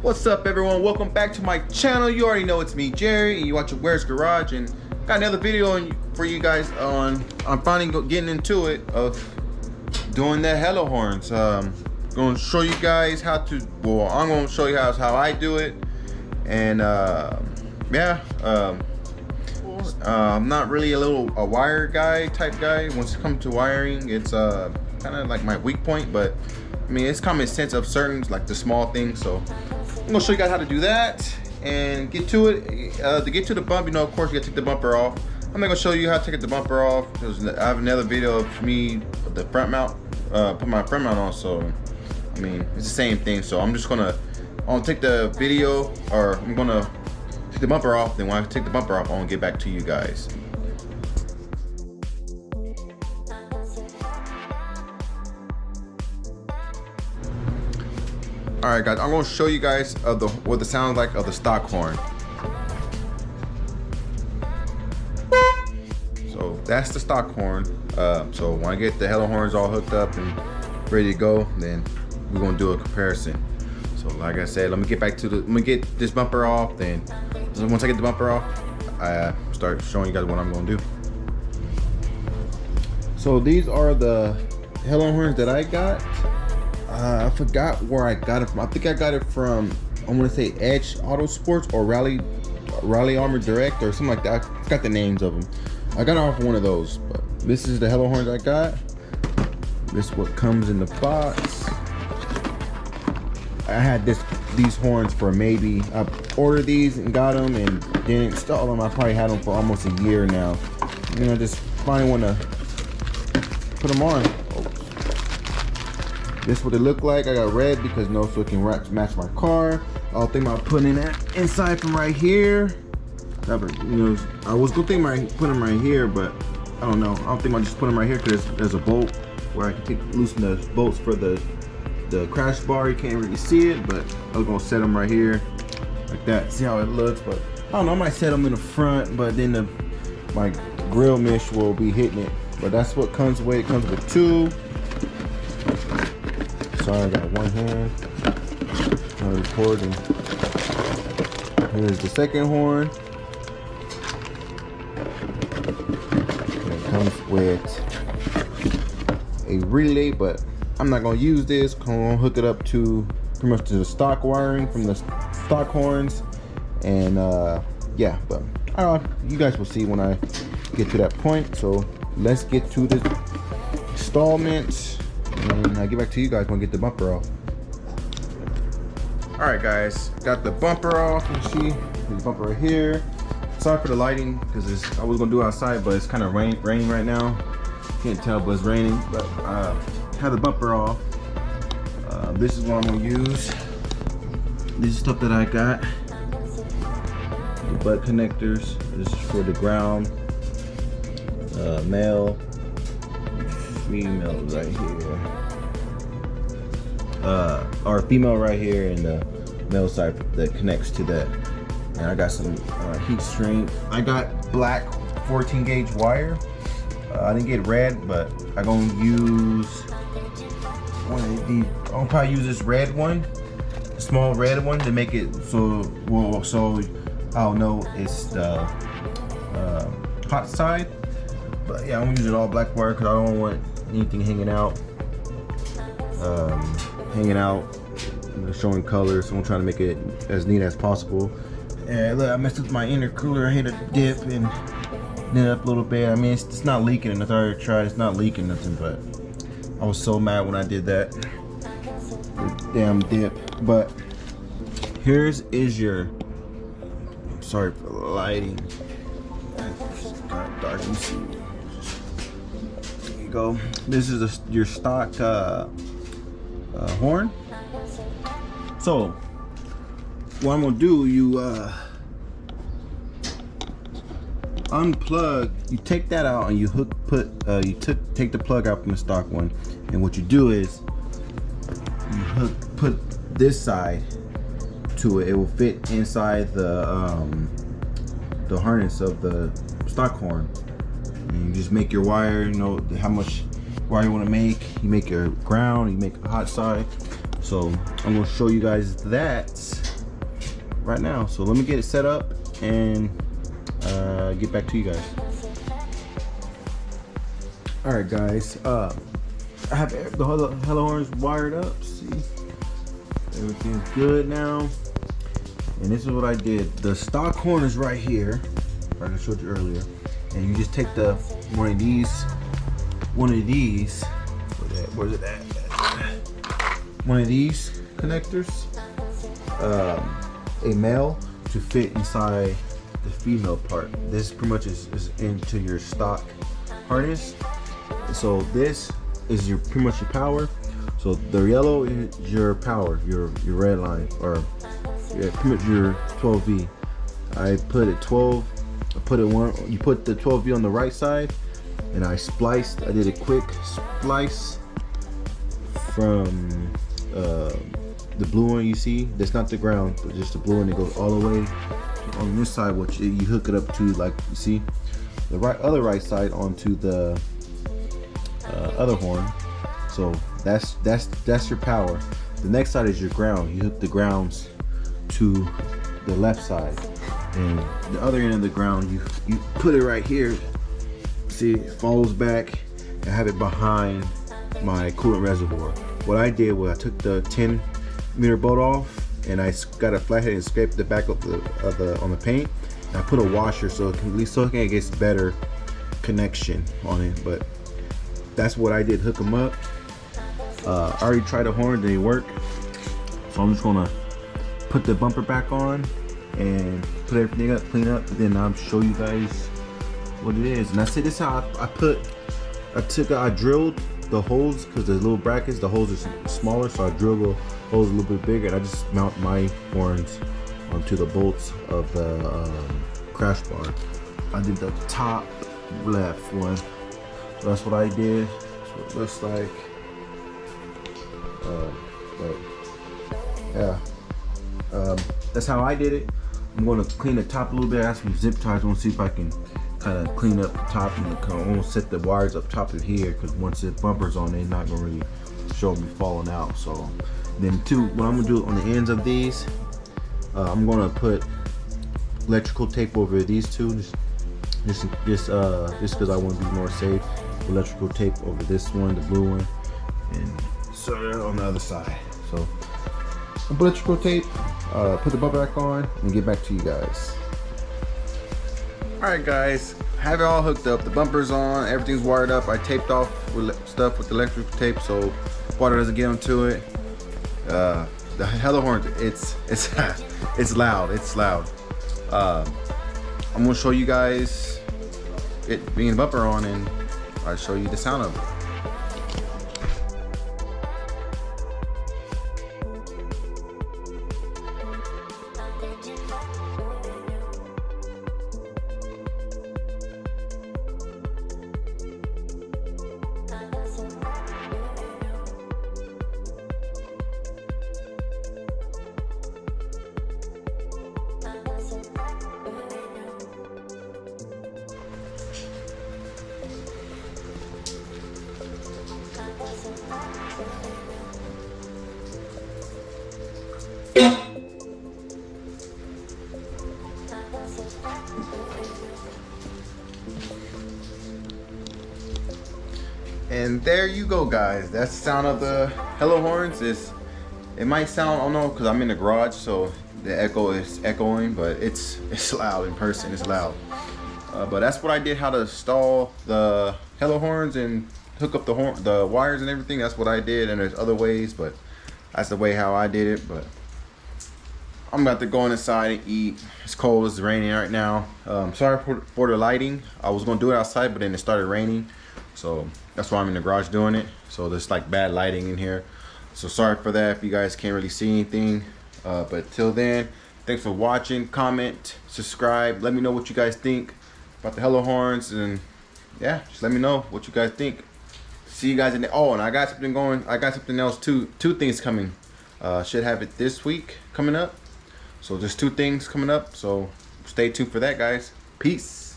What's up, everyone? Welcome back to my channel. You already know it's me, Jerry, and you watch Where's Garage, and got another video for you guys on. I'm finally getting into it of doing the hello horns. Going to show you guys how to. Well, I'm going to show you how I do it, and yeah. I'm not really a wire guy type guy. Once it comes to wiring, it's kind of like my weak point, but I mean it's common sense of certain like the small things. So I'm gonna show you guys how to do that and get to it. To get to the bump, you know, of course you gotta take the bumper off. I'm not gonna show you how to take the bumper off because I have another video of me with the front mount, put my front mount on. So I mean it's the same thing. So I'm just gonna take the video, or I'm gonna take the bumper off. Then when I take the bumper off, I'll get back to you guys. All right, guys, I'm gonna show you guys what the sound like of the stock horn. So that's the stock horn. So when I get the hello horns all hooked up and ready to go, then we're gonna do a comparison. So like I said, let me get this bumper off. Then once I get the bumper off, I start showing you guys what I'm gonna do. So these are the hello horns that I got. I forgot where I got it from. I think I got it from, I want to say Edge Auto Sports or Rally Armor Direct or something like that. I forgot the names of them. I got it off one of those. But this is the hello horns I got. This is what comes in the box. I had these horns for maybe, I ordered these and got them and didn't install them. I probably had them for almost a year now. You know, just finally want to put them on. This is what it look like. I got red because so it can match my car. I'll think about putting that inside from right here. You know, I was gonna think about putting them right here, but I don't know. I don't think I'll just put them right here because there's a bolt where I can loosen the bolts for the crash bar. You can't really see it, but I was gonna set them right here like that. See how it looks, but I don't know. I might set them in the front, but then my grill mesh will be hitting it. But that's what comes with. It comes with two. Sorry, I got one hand. I'm recording. Here's the second horn. It comes with a relay, but I'm not gonna use this. I'm gonna hook it up to pretty much to the stock wiring from the stock horns, and yeah. But you guys will see when I get to that point. So let's get to the installment. And I'll get back to you guys when I get the bumper off. Alright guys, got the bumper off. You see the bumper right here. Sorry for the lighting because I was gonna do it outside, but it's kind of raining right now. Can't tell, but it's raining. But have the bumper off. This is what I'm gonna use. This is stuff that I got. The butt connectors. This is for the ground. Male. Female right here, or female right here, and the male side that connects to that. And I got some heat shrink. I got black 14 gauge wire. I didn't get red, but I'm gonna use one of these. I'll probably use this red one, the small red one, to make it so I'll know it's the hot side. But yeah, I'm gonna use it all black wire because I don't want anything hanging out, showing colors. So I'm trying to make it as neat as possible. And look, I messed with my intercooler. I hit a dip and knit up a little bit. I mean, it's not leaking, and I already tried. It's not leaking nothing, but I was so mad when I did that. The damn dip. But here's your. I'm sorry for the lighting. It's kind of dark. You see. Go. This is your stock horn. So what I'm gonna do, you unplug, you take that out and you take the plug out from the stock one, and what you do is you put this side to it. It will fit inside the harness of the stock horn. And you just make your wire, you know how much wire you want to make. You make your ground, you make a hot side. So I'm going to show you guys that right now. So let me get it set up and get back to you guys. All right, guys. I have the hello horns wired up. See, everything's good now. And this is what I did. The stock horn is right here, like I showed you earlier. And you just take one of these. Where's it at? One of these connectors, a male to fit inside the female part. This pretty much is into your stock harness. So this is pretty much your power. So the yellow is your power, your red line, or pretty much your 12V. I put it 12. I put it one. You put the 12V on the right side, and I did a quick splice from the blue one you see. That's not the ground, but just the blue one that goes all the way on this side. Which you hook it up to, like you see, the other right side onto the other horn. So that's your power. The next side is your ground. You hook the grounds to the left side, and the other end of the ground you put it right here. See, it follows back. I have it behind my coolant reservoir. What I did was I took the 10-meter bolt off, and I got a flathead and scraped the back of on the paint. And I put a washer so it gets better connection on it. But that's what I did. Hook them up. I already tried the horn, didn't work. So I'm just gonna put the bumper back on and put everything up, clean up, and then I'll show you guys what it is. And I said this is how I drilled the holes, because the little brackets, the holes are smaller, so I drilled the holes a little bit bigger, and I just mount my horns onto the bolts of the crash bar. I did the top left one. So that's what I did. That's what it looks like. That's how I did it. I'm going to clean the top a little bit. I have some zip ties. I want to see if I can kind of clean up the top and almost set the wires up top of here, because once the bumper's on, they're not going to really show me falling out. So then what I'm going to do on the ends of these, I'm going to put electrical tape over these two, just because I want to be more safe. Electrical tape over this one, the blue one, and so on the other side. So electrical tape, put the bumper back on, and get back to you guys. Alright guys, have it all hooked up. The bumper's on, everything's wired up. I taped off stuff with electrical tape so water doesn't get onto it. The hello horn, it's loud. It's loud. I'm gonna show you guys it being bumper on, and I'll show you the sound of it. And there you go, guys. That's the sound of the hello horns. It might sound, I don't know, because I'm in the garage, so the echo is echoing, but it's loud in person. It's loud. But that's what I did, how to install the hello horns and hook up the wires and everything. That's what I did, and there's other ways, but that's the way how I did it. But I'm about to go inside and eat. It's cold, it's raining right now. Sorry for the lighting. I was gonna do it outside, but then it started raining, so that's why I'm in the garage doing it. So there's like bad lighting in here, so sorry for that if you guys can't really see anything. But till then, thanks for watching. Comment, subscribe, let me know what you guys think about the hello horns, and yeah, just let me know what you guys think. See you guys in the, oh, and I got something going. I got something else too. Two things coming. Should have it this week coming up. So there's two things coming up, so stay tuned for that, guys. Peace.